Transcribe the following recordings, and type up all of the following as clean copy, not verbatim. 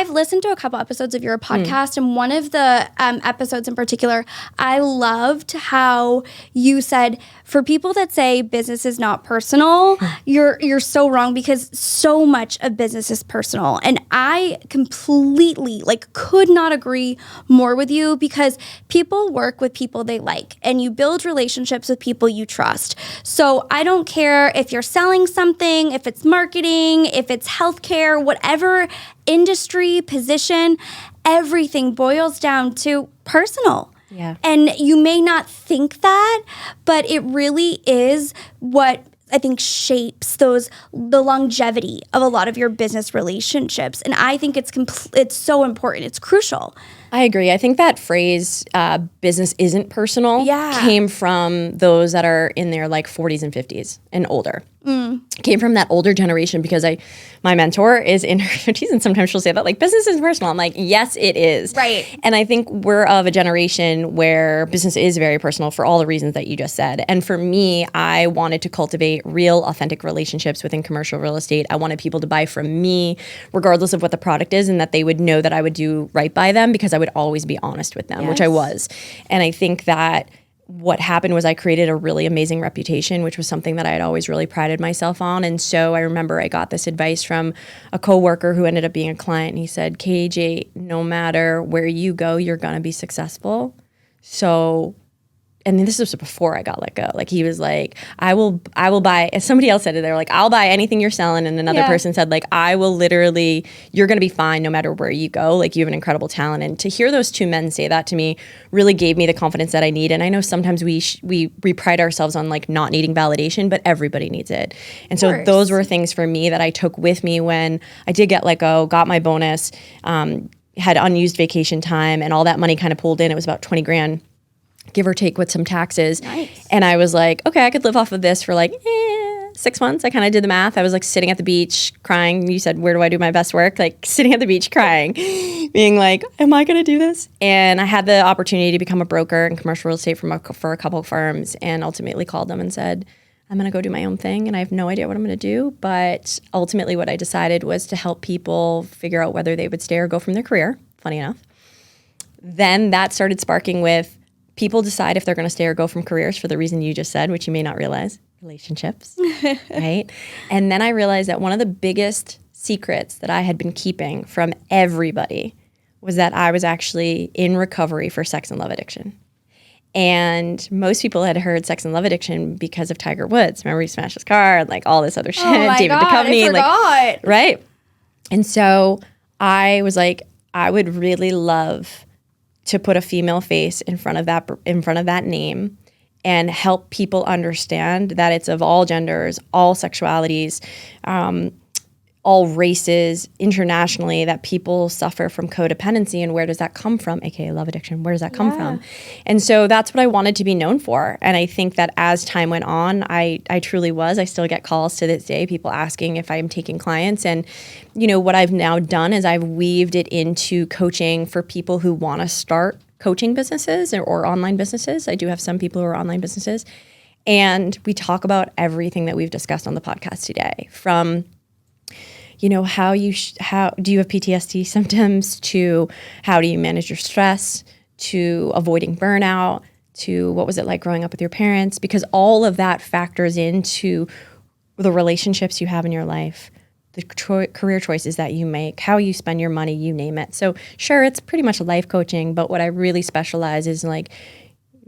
I've listened to a couple episodes of your podcast, and one of the episodes in particular, I loved how you said, for people that say business is not personal, you're so wrong, because so much of business is personal. And I completely could not agree more with you, because people work with people they like, and you build relationships with people you trust. So I don't care if you're selling something, if it's marketing, if it's healthcare, whatever industry, position, everything boils down to personal. Yeah. And you may not think that, but it really is what I think shapes the longevity of a lot of your business relationships. And I think it's so important. It's crucial. I agree. I think that phrase, business isn't personal, came from those that are in their 40s and 50s and older. Came from that older generation, because my mentor is in her 50s, and sometimes she'll say that business is personal. I'm like, yes, it is. Right. And I think we're of a generation where business is very personal for all the reasons that you just said. And for me, I wanted to cultivate real, authentic relationships within commercial real estate. I wanted people to buy from me, regardless of what the product is, and that they would know that I would do right by them, because I would always be honest with them, which I was. And I think that what happened was I created a really amazing reputation, which was something that I had always really prided myself on. And so I remember I got this advice from a coworker who ended up being a client. And he said, KJ, no matter where you go, you're going to be successful. So, and this was before I got let go. He was like, I will buy, as somebody else said it, they're like, I'll buy anything you're selling. And another person said, I will literally, you're going to be fine no matter where you go. You have an incredible talent. And to hear those two men say that to me really gave me the confidence that I need. And I know sometimes we pride ourselves on not needing validation, but everybody needs it. And so those were things for me that I took with me when I did get let go, got my bonus, had unused vacation time, and all that money kind of pulled in. It was about 20 grand. Give or take with some taxes. Nice. And I was like, okay, I could live off of this for 6 months. I kind of did the math. I was sitting at the beach crying. You said, where do I do my best work? Sitting at the beach crying, being like, am I going to do this? And I had the opportunity to become a broker in commercial real estate for a couple of firms, and ultimately called them and said, I'm going to go do my own thing, and I have no idea what I'm going to do. But ultimately what I decided was to help people figure out whether they would stay or go from their career, funny enough. Then that started sparking with, people decide if they're going to stay or go from careers for the reason you just said, which you may not realize, relationships, right? And then I realized that one of the biggest secrets that I had been keeping from everybody was that I was actually in recovery for sex and love addiction. And most people had heard sex and love addiction because of Tiger Woods. Remember, he smashed his car and all this other shit. Oh my David God, Duchovny, I forgot. Right? And so I was like, I would really love to put a female face in front of that name, and help people understand that it's of all genders, all sexualities, all races, internationally, that people suffer from codependency. And where does that come from? AKA love addiction. Where does that come from? And so that's what I wanted to be known for. And I think that as time went on, I truly was. I still get calls to this day, people asking if I'm taking clients. And what I've now done is I've weaved it into coaching for people who want to start coaching businesses or online businesses. I do have some people who are online businesses. And we talk about everything that we've discussed on the podcast today, from how do you have PTSD symptoms, to how do you manage your stress, to avoiding burnout, to what was it like growing up with your parents, because all of that factors into the relationships you have in your life, the career choices that you make, how you spend your money, you name it. So sure, it's pretty much life coaching, but what I really specialize is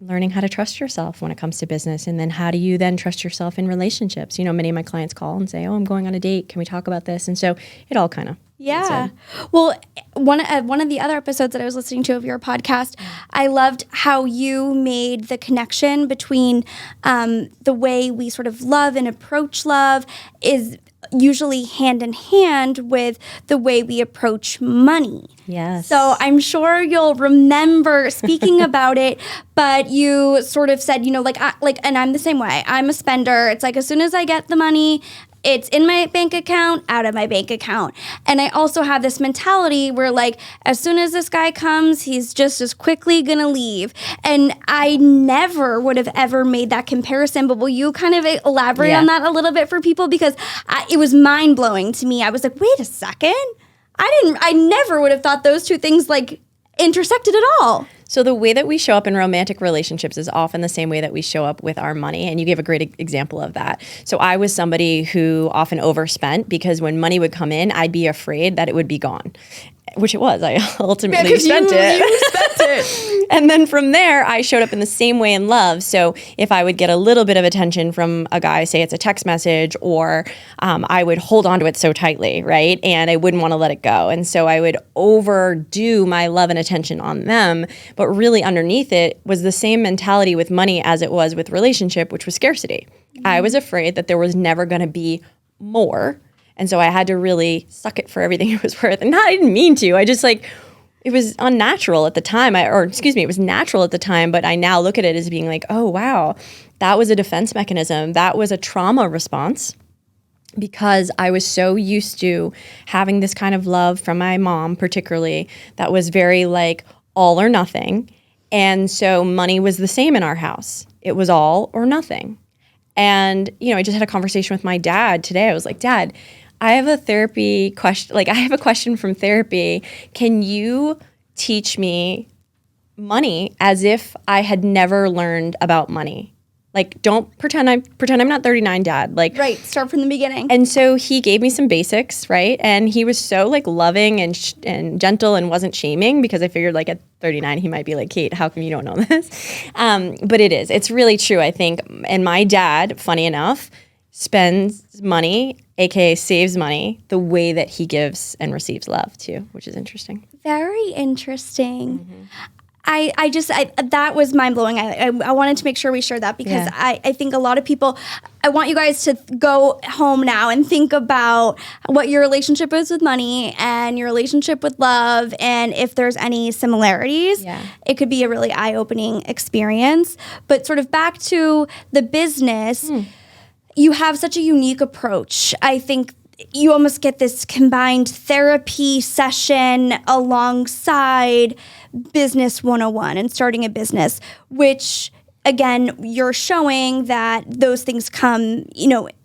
learning how to trust yourself when it comes to business. And then how do you then trust yourself in relationships? Many of my clients call and say, oh, I'm going on a date. Can we talk about this? And so it all kind of. Yeah. Well, one of the other episodes that I was listening to of your podcast, I loved how you made the connection between the way we sort of love and approach love is usually hand in hand with the way we approach money. Yes. So I'm sure you'll remember speaking about it, but you sort of said, and I'm the same way. I'm a spender. It's as soon as I get the money, it's in my bank account, out of my bank account. And I also have this mentality where as soon as this guy comes, he's just as quickly gonna leave. And I never would have ever made that comparison, but will you kind of elaborate on that a little bit for people? Because it was mind blowing to me. I was like, wait a second. I never would have thought those two things like intersected at all. So the way that we show up in romantic relationships is often the same way that we show up with our money. And you gave a great example of that. So I was somebody who often overspent because when money would come in, I'd be afraid that it would be gone, which it was. I ultimately spent it. You spent it. And then from there, I showed up in the same way in love. So if I would get a little bit of attention from a guy, say it's a text message, or I would hold on to it so tightly, right? And I wouldn't want to let it go. And so I would overdo my love and attention on them. But really underneath it was the same mentality with money as it was with relationship, which was scarcity. Mm-hmm. I was afraid that there was never going to be more. And so I had to really suck it for everything it was worth. And I didn't mean to. I just it was unnatural at the time. It was natural at the time, but I now look at it as being like, oh, wow, that was a defense mechanism. That was a trauma response because I was so used to having this kind of love from my mom, particularly, that was very like all or nothing. And so money was the same in our house. It was all or nothing. And, I just had a conversation with my dad today. I was like, Dad, I have a therapy question. Like, I have a question from therapy. Can you teach me money as if I had never learned about money? Like, don't pretend I'm not 39, Dad. Like, right. Start from the beginning. And so he gave me some basics, right? And he was so like loving and gentle and wasn't shaming because I figured like at 39 he might be like, Kate, how come you don't know this? But it's really true, I think. And my dad, funny enough, spends money, aka saves money, the way that he gives and receives love too, which is interesting. Very interesting. Mm-hmm. That was mind blowing. I wanted to make sure we shared that because I think a lot of people, I want you guys to go home now and think about what your relationship is with money and your relationship with love. And if there's any similarities, it could be a really eye-opening experience. But sort of back to the business, you have such a unique approach. I think you almost get this combined therapy session alongside business 101 and starting a business, which again, you're showing that those things come,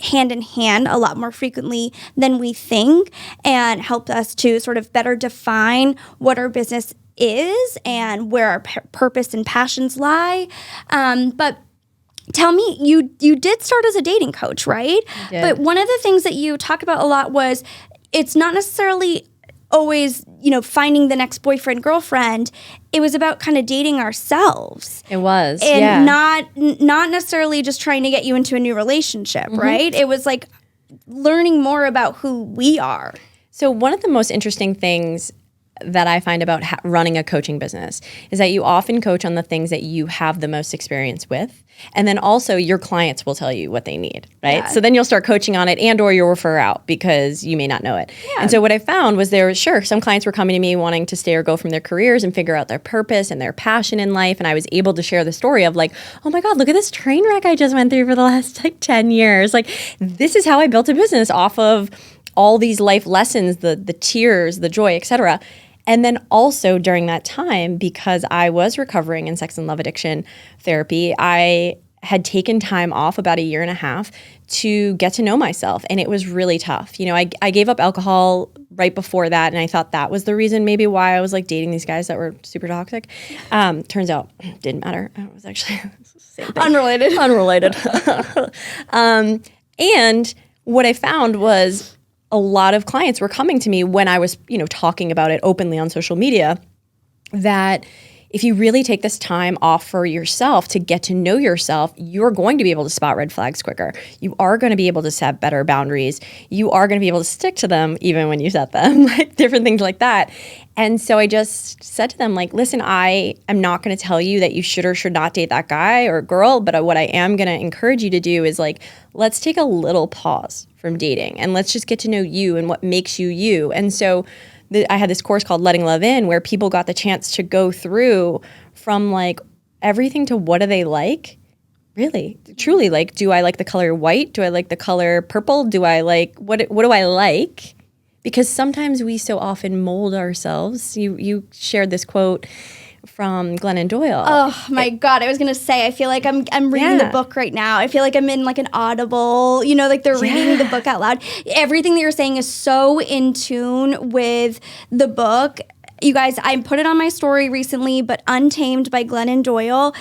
hand in hand a lot more frequently than we think and help us to sort of better define what our business is and where our purpose and passions lie. But tell me, you did start as a dating coach, right? But one of the things that you talk about a lot was it's not necessarily always, finding the next boyfriend, girlfriend. It was about kind of dating ourselves. It was, and not necessarily just trying to get you into a new relationship, right? It was like learning more about who we are. So one of the most interesting things that I find about running a coaching business is that you often coach on the things that you have the most experience with. And then also your clients will tell you what they need, right? Yeah. So then you'll start coaching on it and or you'll refer out because you may not know it. Yeah. And so what I found was some clients were coming to me wanting to stay or go from their careers and figure out their purpose and their passion in life. And I was able to share the story of like, oh my God, look at this train wreck I just went through for the last 10 years. Like, this is how I built a business off of all these life lessons, the tears, the joy, et cetera. And then also during that time, because I was recovering in sex and love addiction therapy, I had taken time off about 1.5 years to get to know myself. And it was really tough. I gave up alcohol right before that. And I thought that was the reason maybe why I was like dating these guys that were super toxic. Turns out it didn't matter. It was actually the same thing. Unrelated. And what I found was a lot of clients were coming to me when I was, talking about it openly on social media, that if you really take this time off for yourself to get to know yourself, you're going to be able to spot red flags quicker. You are going to be able to set better boundaries. You are going to be able to stick to them even when you set them, like different things like that. And so I just said to them, like, listen, I am not going to tell you that you should or should not date that guy or girl, but what I am going to encourage you to do is like, let's take a little pause from dating and let's just get to know you and what makes you you. And so I had this course called Letting Love In where people got the chance to go through from like everything to what do they like? Really, truly, like, do I like the color white? Do I like the color purple? Do I like, what do I like? Because sometimes we so often mold ourselves. You shared this quote from Glennon Doyle. Oh my God. I was going to say, I feel like I'm reading the book right now. I feel like I'm in like an Audible, you know, like they're reading the book out loud. Everything that you're saying is so in tune with the book. You guys, I put it on my story recently, but Untamed by Glennon Doyle.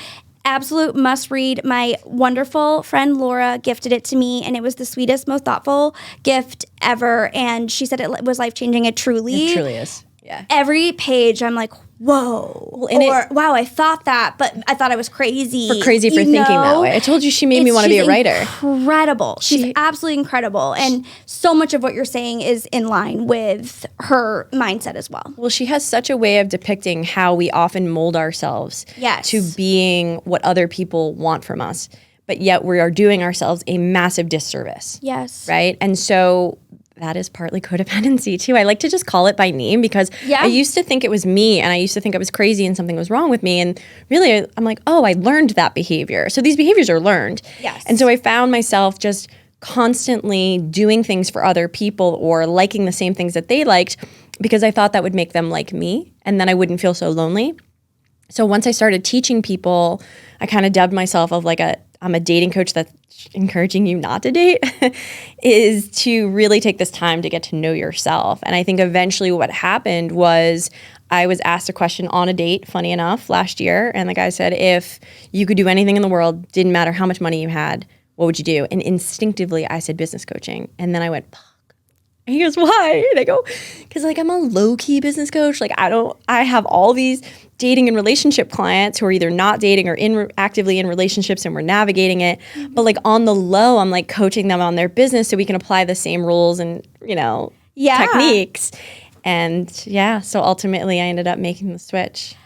Absolute must read. My wonderful friend Laura gifted it to me, and it was the sweetest, most thoughtful gift ever. And she said it was life-changing. It truly is. Yeah. Every page, I'm like, whoa. Wow, I thought that, but I thought I was crazy. For thinking that way. I told you she made me want to be a writer. Incredible. She's absolutely incredible. And so much of what you're saying is in line with her mindset as well. Well, she has such a way of depicting how we often mold ourselves to being what other people want from us, but yet we are doing ourselves a massive disservice. Yes. Right? And so that is partly codependency too. I like to just call it by name because I used to think it was me, and I used to think I was crazy and something was wrong with me. And really, I'm like, oh, I learned that behavior. So these behaviors are learned. Yes. And so I found myself just constantly doing things for other people or liking the same things that they liked because I thought that would make them like me, and then I wouldn't feel so lonely. So once I started teaching people, I kind of dubbed myself of like I'm a dating coach that's encouraging you not to date, is to really take this time to get to know yourself. And I think eventually what happened was I was asked a question on a date, funny enough, last year. And the guy said, if you could do anything in the world, didn't matter how much money you had, what would you do? And instinctively I said business coaching. And then I went, fuck. And he goes, why? And I go, because like I'm a low-key business coach. Like I have all these dating and relationship clients who are either not dating or actively in relationships, and we're navigating it. Mm-hmm. But like on the low, I'm like coaching them on their business so we can apply the same rules and, techniques. And so ultimately I ended up making the switch.